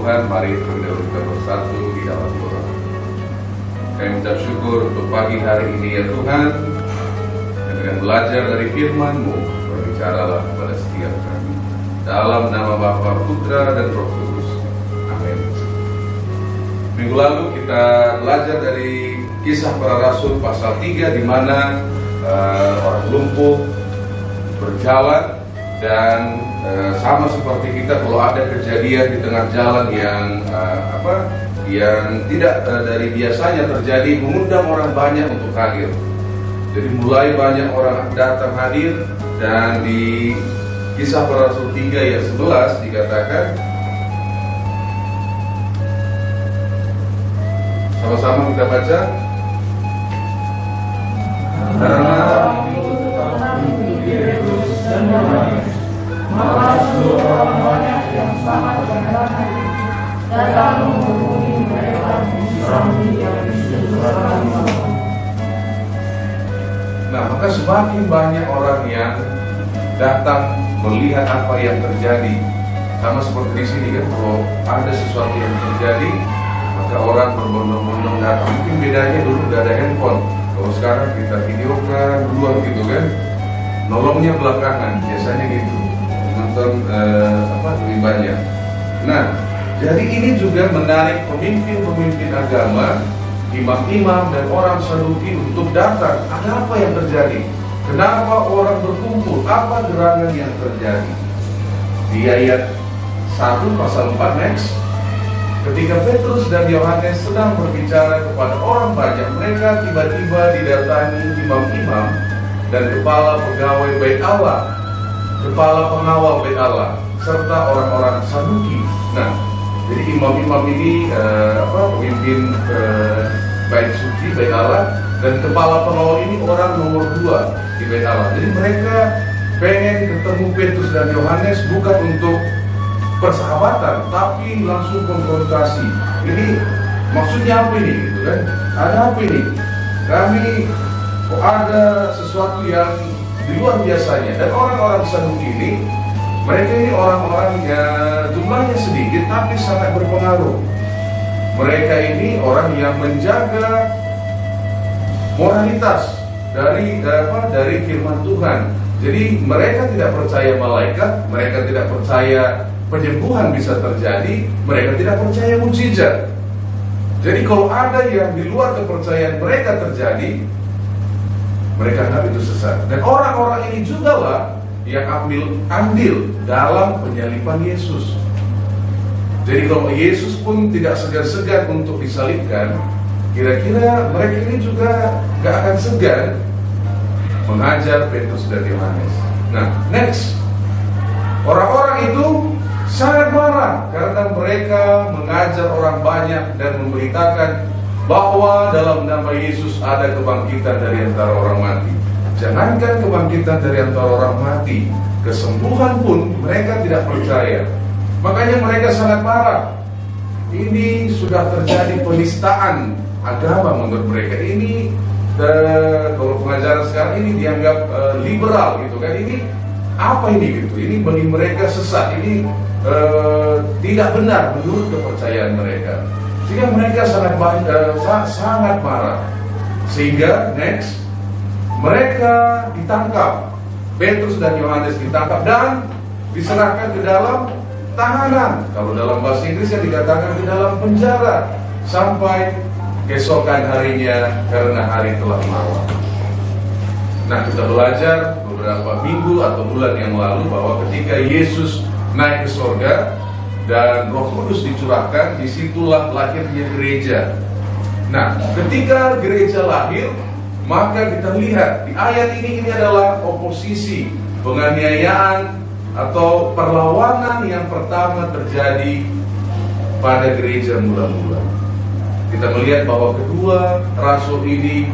Tuhan, mari pendahulu kita bersatu di dalam doa. Kami mengucap syukur untuk pagi hari ini ya Tuhan, dan dengan belajar dari firman-Mu, berbicaralah kepada setiap kami. Dalam nama Bapa, Putra, dan Roh Kudus. Amin. Minggu lalu kita belajar dari Kisah Para Rasul pasal 3, di mana orang lumpuh berjalan. Dan sama seperti kita, kalau ada kejadian di tengah jalan yang yang tidak dari biasanya terjadi, mengundang orang banyak untuk hadir. Jadi mulai banyak orang datang hadir, dan di Kisah Para Rasul 3 ayat 11 dikatakan, sama-sama kita baca. Karena maka seluruh orang banyak yang sangat berheran hati datang menghubungi mereka sambil yang disebut. Nah, maka semakin banyak orang yang datang melihat apa yang terjadi. Sama seperti di sini kan, kalau ada sesuatu yang terjadi, maka orang berbondong-bondong datang. Mungkin bedanya dulu udah ada handphone. Kalau sekarang kita videokan duluan gitu kan, nolongnya belakangan, biasanya gitu. Nonton lebih banyak. Nah, jadi ini juga menarik pemimpin-pemimpin agama, imam-imam dan orang Saduki untuk datang. Ada apa yang terjadi? Kenapa orang berkumpul? Apa gerangan yang terjadi? Di ayat 1 pasal 4 next, ketika Petrus dan Yohanes sedang berbicara kepada orang banyak, mereka tiba-tiba didatangi imam-imam dan kepala pegawai Bait Allah, kepala pengawal Bait Allah, serta orang-orang Saduki. Nah, jadi imam-imam ini pemimpin Bait Suci, Bait Allah, dan kepala pengawal ini orang nomor 2 di Bait Allah. Jadi mereka pengen ketemu Petrus dan Yohanes bukan untuk persahabatan, tapi langsung konfrontasi. Ini maksudnya apa ini, gitu kan? Ada apa ini? Kami kok ada sesuatu yang di luar biasanya. Dan orang-orang Saduki ini, mereka ini orang-orang yang jumlahnya sedikit tapi sangat berpengaruh. Mereka ini orang yang menjaga moralitas dari firman Tuhan. Jadi mereka tidak percaya malaikat, mereka tidak percaya penyembuhan bisa terjadi, mereka tidak percaya mukjizat. Jadi kalau ada yang di luar kepercayaan mereka terjadi, mereka anggap itu sesat. Dan orang-orang ini juga lah yang ambil andil dalam penyaliban Yesus. Jadi kalau Yesus pun tidak segan-segan untuk disalibkan, kira-kira mereka ini juga gak akan segan mengajar Petrus dan Yohanes. Nah, next, orang-orang itu sangat marah karena mereka mengajar orang banyak dan memberitakan bahwa dalam nama Yesus ada kebangkitan dari antara orang mati. Jangankan kebangkitan dari antara orang mati, kesembuhan pun mereka tidak percaya. Makanya mereka sangat marah. Ini sudah terjadi penistaan agama menurut mereka. Ini kalau pengajaran sekarang ini dianggap liberal gitu kan. Ini apa ini gitu? Ini bagi mereka sesat. Ini tidak benar menurut kepercayaan mereka. Sehingga mereka sangat marah. Sehingga next, mereka ditangkap. Petrus dan Yohanes ditangkap dan diserahkan ke dalam tahanan. Kalau dalam bahasa Inggrisnya dikatakan di dalam penjara sampai keesokan harinya karena hari telah malam. Nah, kita belajar beberapa minggu atau bulan yang lalu bahwa ketika Yesus naik ke surga dan Roh Kudus dicurahkan, disitulah lahirnya gereja. Nah, ketika gereja lahir, maka kita lihat di ayat ini adalah oposisi, penganiayaan atau perlawanan yang pertama terjadi pada gereja mula-mula. Kita melihat bahwa kedua rasul ini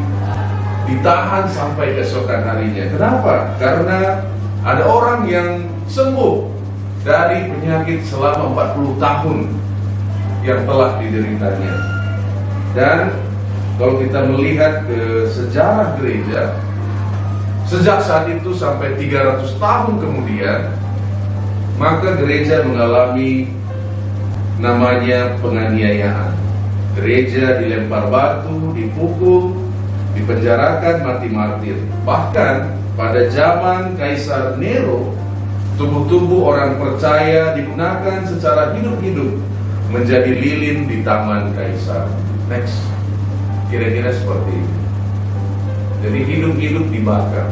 ditahan sampai keesokan harinya. Kenapa? Karena ada orang yang sembuh dari penyakit selama 40 tahun yang telah dideritanya. Dan kalau kita melihat ke sejarah gereja, sejak saat itu sampai 300 tahun kemudian, maka gereja mengalami namanya penganiayaan. Gereja dilempar batu, dipukul, dipenjarakan, mati martir. Bahkan pada zaman Kaisar Nero, tubuh-tubuh orang percaya digunakan secara hidup-hidup menjadi lilin di taman Kaisar. Next, kira-kira seperti ini. Jadi hidup-hidup dibakar.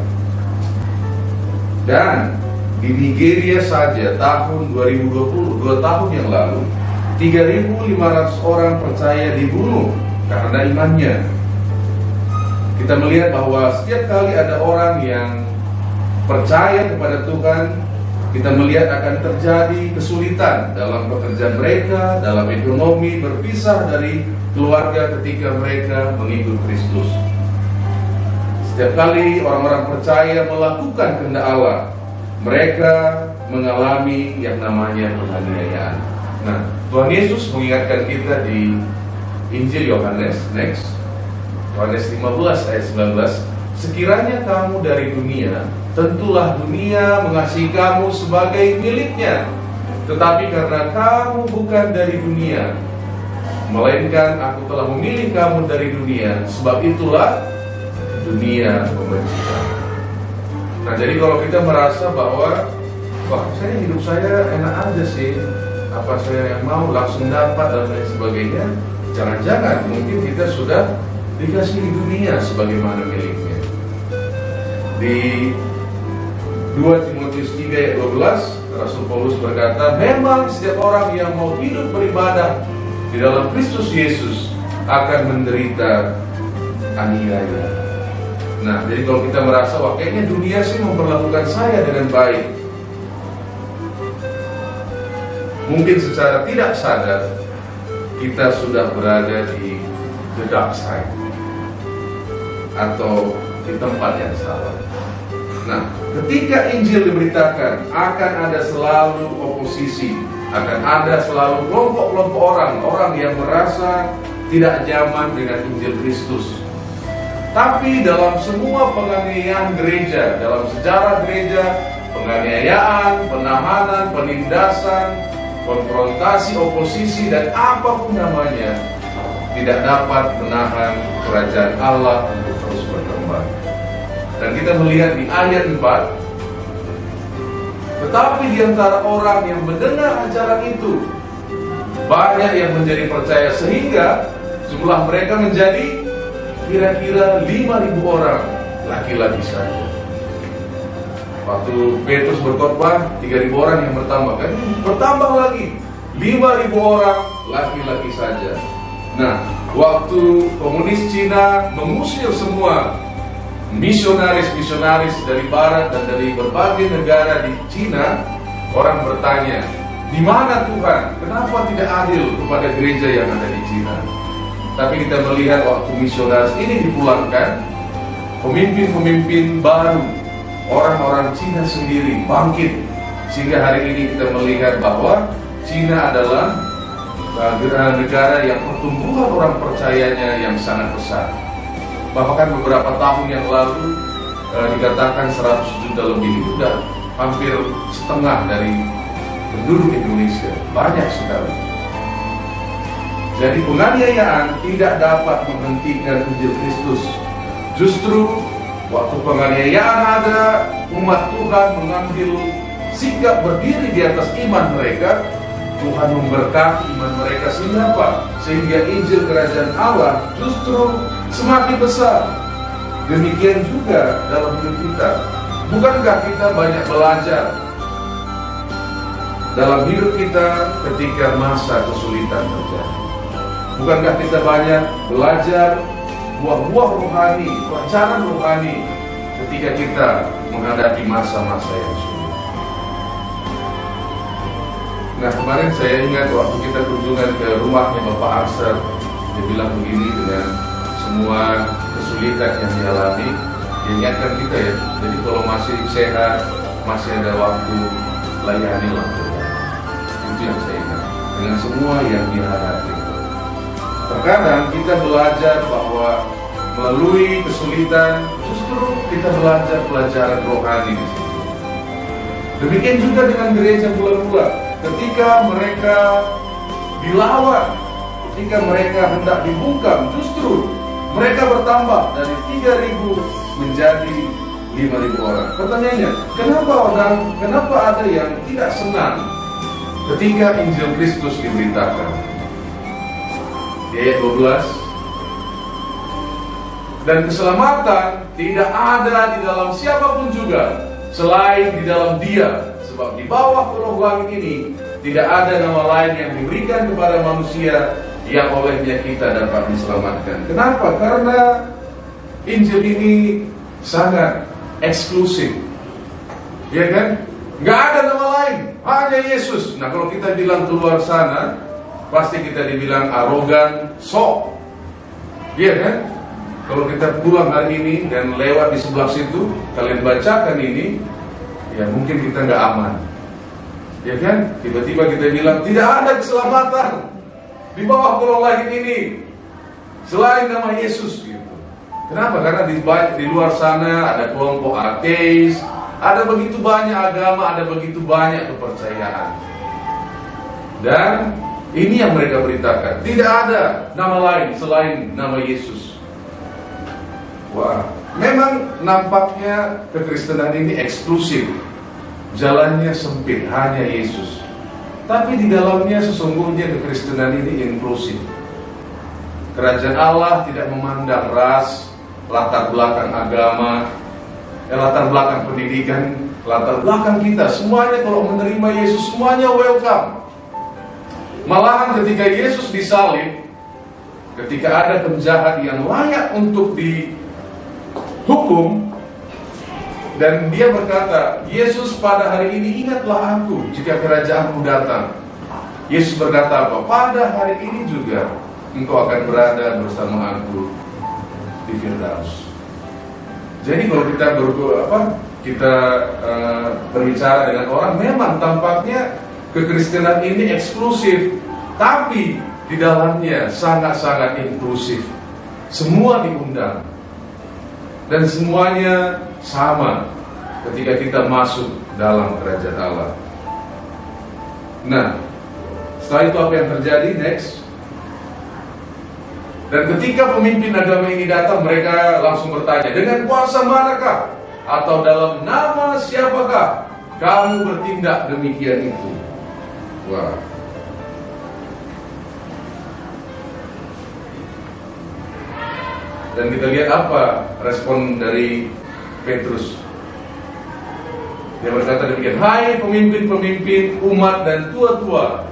Dan di Nigeria saja tahun 2020, 2 tahun yang lalu, 3.500 orang percaya dibunuh karena imannya. Kita melihat bahwa setiap kali ada orang yang percaya kepada Tuhan, kita melihat akan terjadi kesulitan dalam pekerjaan mereka, dalam ekonomi, berpisah dari keluarga ketika mereka mengikut Kristus. Setiap kali orang-orang percaya melakukan kehendak Allah, mereka mengalami yang namanya penganiayaan. Nah, Tuhan Yesus mengingatkan kita di Injil Yohanes, next, Yohanes 15 ayat 19, sekiranya kamu dari dunia, tentulah dunia mengasihi kamu sebagai miliknya. Tetapi karena kamu bukan dari dunia, melainkan aku telah memilih kamu dari dunia, sebab itulah dunia membenci kamu. Nah, jadi kalau kita merasa bahwa wah, hidup saya enak aja sih, apa saya yang mau langsung dapat dan lain sebagainya, jangan-jangan mungkin kita sudah dikasih di dunia sebagaimana miliknya. Di 2 Timotius 3 ayat 12, Rasul Paulus berkata, memang setiap orang yang mau hidup beribadah di dalam Kristus Yesus akan menderita aniaya. Nah, jadi kalau kita merasa wah kayaknya dunia sih memperlakukan saya dengan baik, mungkin secara tidak sadar kita sudah berada di the dark side atau di tempat yang salah. Nah, ketika Injil diberitakan, akan ada selalu oposisi, akan ada selalu kelompok-kelompok orang yang merasa tidak nyaman dengan Injil Kristus. Tapi dalam semua penganiayaan gereja, dalam sejarah gereja, penganiayaan, penahanan, penindasan, konfrontasi, oposisi, dan apapun namanya, tidak dapat menahan kerajaan Allah untuk terus berkembang. Dan kita melihat di ayat 4, tetapi di antara orang yang mendengar ajaran itu, banyak yang menjadi percaya sehingga jumlah mereka menjadi kira-kira 5.000 orang, laki-laki saja. Waktu Petrus berkhotbah, 3.000 orang yang bertambah, kan? Bertambah lagi 5.000 orang, laki-laki saja. Nah, waktu komunis Cina mengusir semua misionaris dari barat dan dari berbagai negara di Cina, orang bertanya, di mana Tuhan? Kenapa tidak adil kepada gereja yang ada di Cina? Tapi kita melihat waktu misionaris ini dipulangkan, pemimpin-pemimpin baru, orang-orang Cina sendiri bangkit. Sehingga hari ini kita melihat bahwa Cina adalah negara yang pertumbuhan orang percayanya yang sangat besar. Bahkan beberapa tahun yang lalu dikatakan 100 juta lebih, itu sudah hampir setengah dari penduduk Indonesia. Banyak sekali. Jadi penganiayaan tidak dapat menghentikan Injil Kristus. Justru waktu penganiayaan ada, umat Tuhan mengambil sikap berdiri di atas iman mereka, Tuhan memberkati iman mereka sehingga apa? Sehingga Injil Kerajaan Allah justru semakin besar. Demikian juga dalam hidup kita. Bukankah kita banyak belajar dalam hidup kita ketika masa kesulitan terjadi? Bukankah kita banyak belajar buah-buah rohani, pelajaran rohani ketika kita menghadapi masa-masa yang sulit? Nah, kemarin saya ingat waktu kita kunjungan ke rumahnya Bapak Arser, dia bilang begini dengan semua kesulitan yang dialami, dia ingatkan kita ya, jadi kalau masih sehat, masih ada waktu, layanilah Tuhan. Itu yang saya ingat, dengan semua yang dihadapi. Terkadang kita belajar bahwa melalui kesulitan justru kita belajar pelajaran rohani di situ. Demikian juga dengan gereja mula-mula, ketika mereka dilawan. Ketika mereka hendak dibungkam, justru mereka bertambah dari 3.000 menjadi 5.000 orang. Pertanyaannya, kenapa ada yang tidak senang ketika Injil Kristus diberitakan? Di ayat 12, dan keselamatan tidak ada di dalam siapapun juga selain di dalam Dia, sebab di bawah kolong langit ini tidak ada nama lain yang diberikan kepada manusia yang olehnya kita dapat diselamatkan. Kenapa? Karena Injil ini sangat eksklusif, ya kan? Nggak ada nama lain, hanya Yesus. Nah, kalau kita bilang keluar sana, pasti kita dibilang arogan, sok, ya kan? Kalau kita pulang hari ini dan lewat di sebelah situ, kalian bacakan ini, ya mungkin kita nggak aman, ya kan? Tiba-tiba kita bilang tidak ada keselamatan di bawah kolong langit ini selain nama Yesus, gitu. Kenapa? Karena di luar sana ada kelompok ateis, ada begitu banyak agama, ada begitu banyak kepercayaan. Dan ini yang mereka beritakan, tidak ada nama lain selain nama Yesus. Wah, memang nampaknya kekristenan ini eksklusif, jalannya sempit, hanya Yesus. Tapi di dalamnya sesungguhnya kekristenan ini inklusif. Kerajaan Allah tidak memandang ras, latar belakang agama, latar belakang pendidikan, latar belakang kita. Semuanya kalau menerima Yesus, semuanya welcome. Malahan ketika Yesus disalib, ketika ada penjahat yang layak untuk dihukum, dan dia berkata, Yesus pada hari ini ingatlah aku jika kerajaanmu datang. Yesus berkata apa? Pada hari ini juga engkau akan berada bersama aku di Firdaus. Jadi kalau kita berbicara dengan orang, memang tampaknya kekristenan ini eksklusif, tapi di dalamnya sangat-sangat inklusif. Semua diundang dan semuanya sama ketika kita masuk dalam kerajaan Allah. Nah, setelah itu apa yang terjadi? Next. Dan ketika pemimpin agama ini datang, mereka langsung bertanya, dengan kuasa manakah atau dalam nama siapakah kamu bertindak demikian itu? Wah. Dan kita lihat apa respon dari Petrus. Dia berkata demikian, hai pemimpin-pemimpin umat dan tua-tua,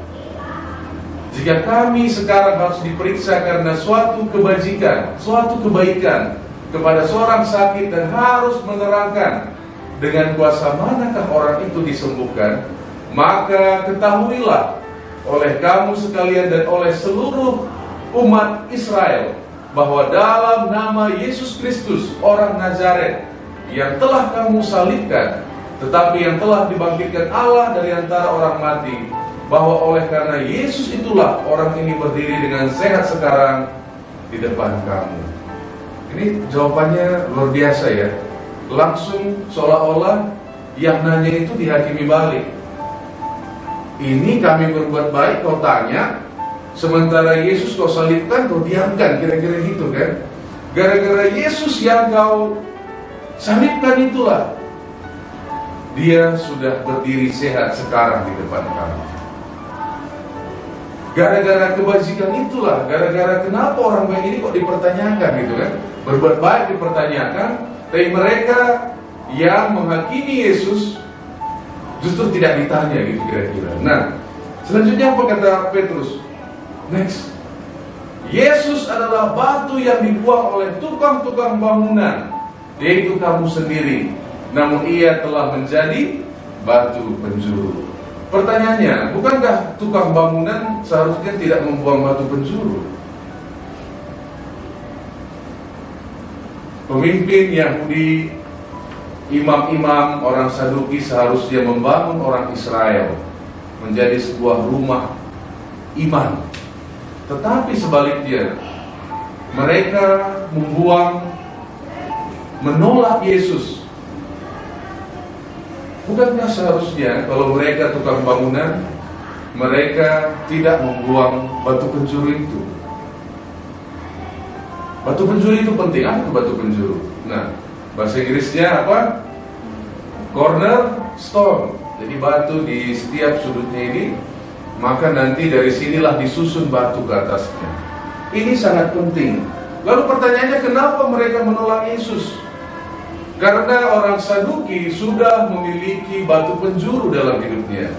jika kami sekarang harus diperiksa karena suatu kebajikan, suatu kebaikan kepada seorang sakit dan harus menerangkan dengan kuasa manakah orang itu disembuhkan, maka ketahuilah oleh kamu sekalian dan oleh seluruh umat Israel bahwa dalam nama Yesus Kristus orang Nazaret yang telah kamu salibkan, tetapi yang telah dibangkitkan Allah dari antara orang mati, bahwa oleh karena Yesus itulah orang ini berdiri dengan sehat sekarang di depan kamu. Ini jawabannya luar biasa ya. Langsung seolah-olah yang nanya itu dihakimi balik. Ini kami berbuat baik kau tanya, sementara Yesus kau salibkan, kau diamkan, kira-kira gitu kan. Gara-gara Yesus yang kau salibkan itulah dia sudah berdiri sehat sekarang di depan kamu. Gara-gara kebajikan itulah, gara-gara kenapa orang baik ini kok dipertanyakan gitu kan. Berbuat baik dipertanyakan, tapi mereka yang menghakimi Yesus justru tidak ditanya gitu kira-kira. Nah, selanjutnya apa kata Petrus? Next, Yesus adalah batu yang dibuang oleh tukang-tukang bangunan, yaitu kamu sendiri, namun ia telah menjadi batu penjuru. Pertanyaannya, bukankah tukang bangunan seharusnya tidak membuang batu penjuru? Pemimpin Yahudi, imam-imam, orang Saduki seharusnya membangun orang Israel menjadi sebuah rumah iman. Tetapi sebaliknya, mereka menolak Yesus. Bukankah seharusnya kalau mereka tukang bangunan, mereka tidak membuang batu penjuru itu. Batu penjuru itu penting. Apa itu batu penjuru? Nah, bahasa Inggrisnya apa? Cornerstone. Jadi batu di setiap sudutnya ini, maka nanti dari sinilah disusun batu ke atasnya. Ini sangat penting. Lalu pertanyaannya, kenapa mereka menolak Yesus? Karena orang Saduki sudah memiliki batu penjuru dalam hidupnya.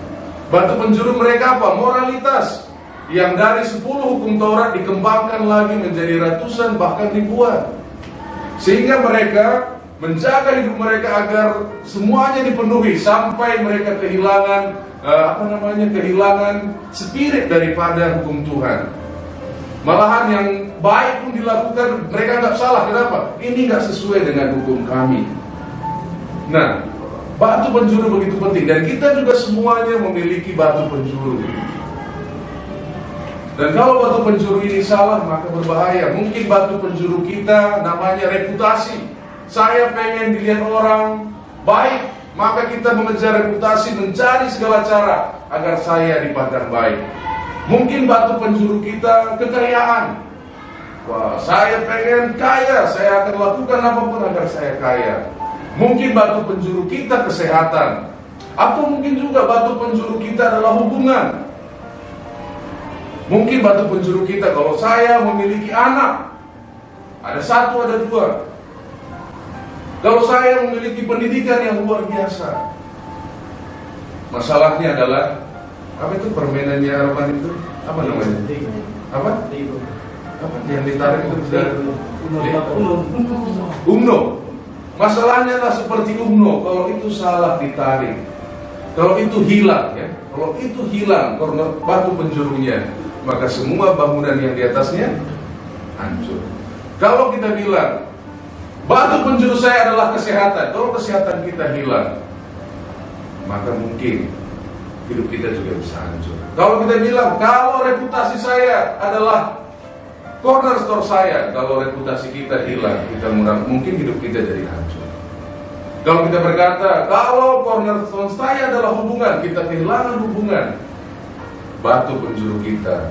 Batu penjuru mereka apa? Moralitas. Yang dari 10 hukum Taurat dikembangkan lagi menjadi ratusan bahkan ribuan. Sehingga mereka menjaga hidup mereka agar semuanya dipenuhi sampai mereka kehilangan kehilangan spirit daripada hukum Tuhan. Malahan yang baik pun dilakukan, mereka nggak salah. Kenapa? Ini nggak sesuai dengan hukum kami. Nah, batu penjuru begitu penting, dan kita juga semuanya memiliki batu penjuru. Dan kalau batu penjuru ini salah, maka berbahaya. Mungkin batu penjuru kita namanya reputasi. Saya pengen dilihat orang baik, maka kita mengejar reputasi, mencari segala cara agar saya dipandang baik. Mungkin batu penjuru kita kekayaan. Wah, saya pengen kaya, saya akan lakukan apapun agar saya kaya. Mungkin batu penjuru kita kesehatan. Atau mungkin juga batu penjuru kita adalah hubungan. Mungkin batu penjuru kita, kalau saya memiliki anak, ada 1, ada 2. Kalau saya memiliki pendidikan yang luar biasa. Masalahnya adalah, apa itu permainannya Arman itu? Apa namanya? Apa? Apa yang ditarik itu? Umno. Masalahnya adalah seperti umno. Kalau itu salah ditarik, kalau itu hilang, ya, kalau itu hilang karena batu penjurunya, maka semua bangunan yang di atasnya hancur. Kalau kita bilang batu penjuru saya adalah kesehatan, kalau kesehatan kita hilang, maka mungkin hidup kita juga bisa hancur. Kalau kita bilang, kalau reputasi saya adalah cornerstone saya, kalau reputasi kita hilang, mungkin hidup kita jadi hancur. Kalau kita berkata, kalau cornerstone saya adalah hubungan, kita kehilangan hubungan, batu penjuru kita,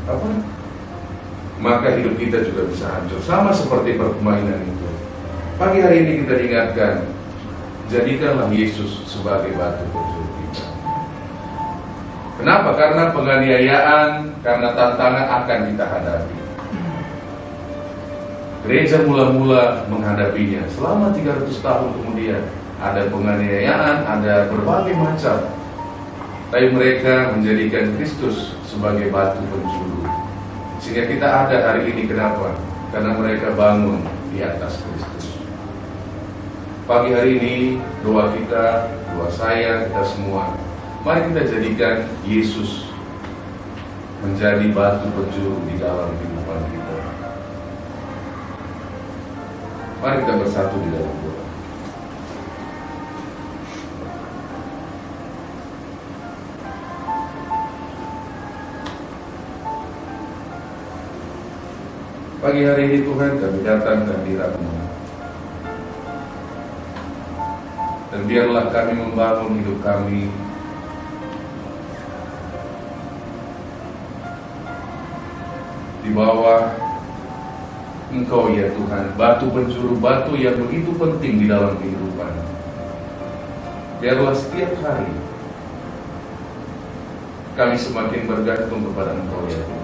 apa? Maka hidup kita juga bisa hancur. Sama seperti permainan itu. Pagi hari ini kita ingatkan, jadikanlah Yesus sebagai batu penjuru kita. Kenapa? Karena penganiayaan, karena tantangan akan kita hadapi. Gereja mula-mula menghadapinya. Selama 300 tahun kemudian, ada penganiayaan, ada berbagai macam. Tapi mereka menjadikan Kristus sebagai batu penjuru. Sehingga kita ada hari ini. Kenapa? Karena mereka bangun di atas Kristus. Pagi hari ini doa kita, doa saya, kita semua, mari kita jadikan Yesus menjadi batu penjuru di dalam kehidupan kita. Mari kita bersatu di dalam doa. Pagi hari ini Tuhan, kami datang ke hadirat-Mu. Dan biarlah kami membangun hidup kami di bawah Engkau ya Tuhan, batu penjuru, batu yang begitu penting di dalam kehidupan. Biarlah setiap hari kami semakin bergantung kepada Engkau ya Tuhan.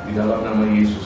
Di dalam nama Yesus